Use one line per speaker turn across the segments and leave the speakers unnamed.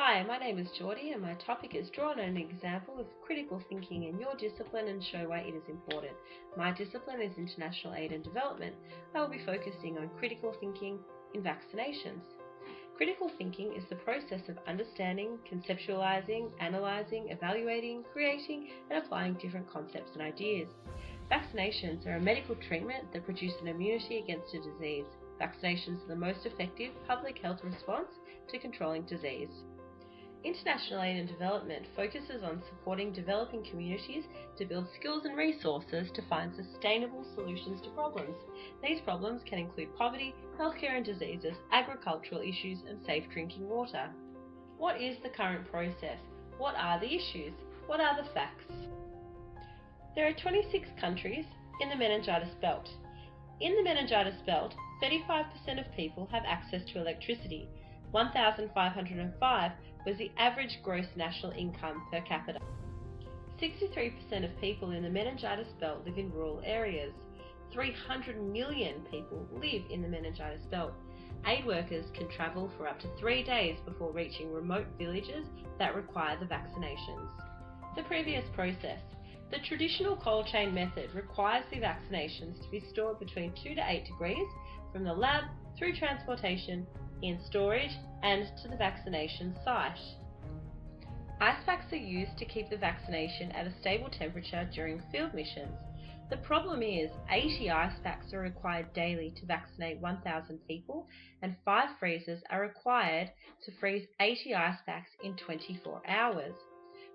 Hi, my name is Geordie and my topic is draw an example of critical thinking in your discipline and show why it is important. My discipline is International Aid and Development. I will be focusing on critical thinking in vaccinations. Critical thinking is the process of understanding, conceptualizing, analyzing, evaluating, creating, and applying different concepts and ideas. Vaccinations are a medical treatment that produce an immunity against a disease. Vaccinations are the most effective public health response to controlling disease. International Aid and Development focuses on supporting developing communities to build skills and resources to find sustainable solutions to problems. These problems can include poverty, healthcare and diseases, agricultural issues, and safe drinking water. What is the current process? What are the issues? What are the facts? There are 26 countries in the meningitis belt. In the meningitis belt, 35% of people have access to electricity. 1,505 was the average gross national income per capita. 63% of people in the meningitis belt live in rural areas. 300 million people live in the meningitis belt. Aid workers can travel for up to 3 days before reaching remote villages that require the vaccinations. The previous process. The traditional cold chain method requires the vaccinations to be stored between 2 to 8 degrees from the lab through transportation, in storage, and to the vaccination site. Ice packs are used to keep the vaccination at a stable temperature during field missions. The problem is 80 ice packs are required daily to vaccinate 1,000 people, and 5 freezers are required to freeze 80 ice packs in 24 hours.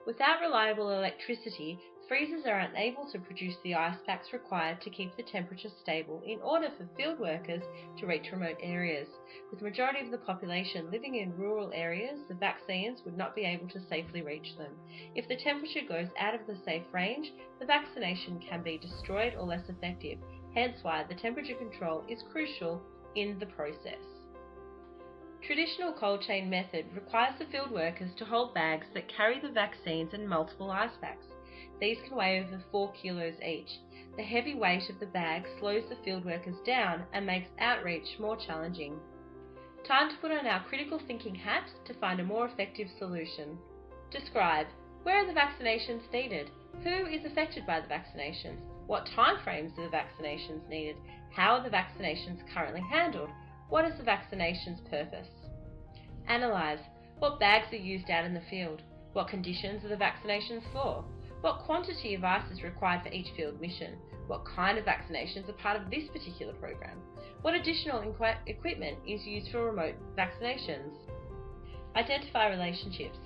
Without reliable electricity, freezers are unable to produce the ice packs required to keep the temperature stable in order for field workers to reach remote areas. With the majority of the population living in rural areas, the vaccines would not be able to safely reach them. If the temperature goes out of the safe range, the vaccination can be destroyed or less effective, hence why the temperature control is crucial in the process. Traditional cold chain method requires the field workers to hold bags that carry the vaccines and multiple ice packs. These can weigh over 4 kilos each. The heavy weight of the bag slows the field workers down and makes outreach more challenging. Time to put on our critical thinking hat to find a more effective solution. Describe: where are the vaccinations needed? Who is affected by the vaccinations? What time frames are the vaccinations needed? How are the vaccinations currently handled? What is the vaccination's purpose? Analyze: what bags are used out in the field? What conditions are the vaccinations for? What quantity of ice is required for each field mission? What kind of vaccinations are part of this particular program? What additional equipment is used for remote vaccinations? Identify relationships.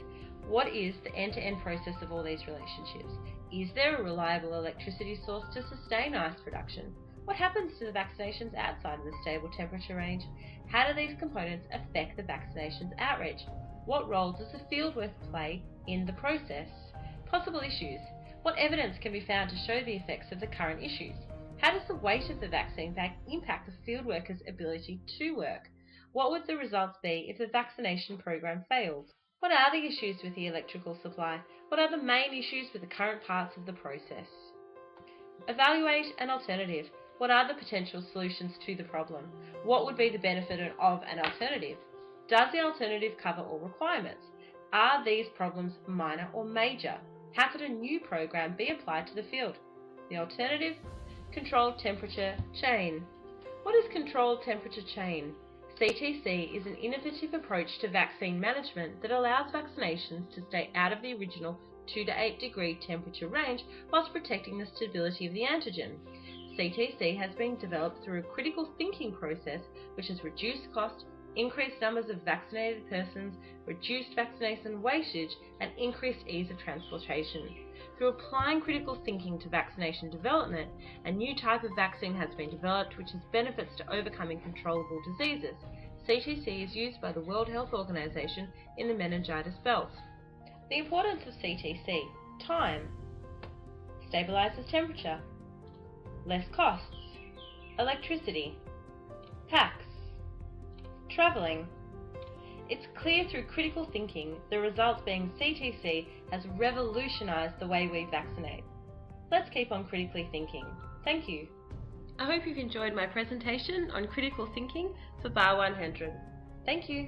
What is the end-to-end process of all these relationships? Is there a reliable electricity source to sustain ice production? What happens to the vaccinations outside of the stable temperature range? How do these components affect the vaccination's outreach? What role does the fieldworker play in the process? Possible issues. What evidence can be found to show the effects of the current issues? How does the weight of the vaccine bag impact the fieldworker's ability to work? What would the results be if the vaccination program failed? What are the issues with the electrical supply? What are the main issues with the current parts of the process? Evaluate an alternative. What are the potential solutions to the problem? What would be the benefit of an alternative? Does the alternative cover all requirements? Are these problems minor or major? How could a new program be applied to the field? The alternative: controlled temperature chain. What is controlled temperature chain? CTC is an innovative approach to vaccine management that allows vaccinations to stay out of the original 2 to 8 degree temperature range whilst protecting the stability of the antigen. CTC has been developed through a critical thinking process which has reduced cost, increased numbers of vaccinated persons, reduced vaccination wastage, and increased ease of transportation. Through applying critical thinking to vaccination development, a new type of vaccine has been developed which has benefits to overcoming controllable diseases. CTC is used by the World Health Organization in the meningitis belt. The importance of CTC: time, stabilizes temperature, less costs, electricity, packs, travelling. It's clear through critical thinking, the results being CTC has revolutionised the way we vaccinate. Let's keep on critically thinking. Thank you. I hope you've enjoyed my presentation on critical thinking for BAR100. Thank you.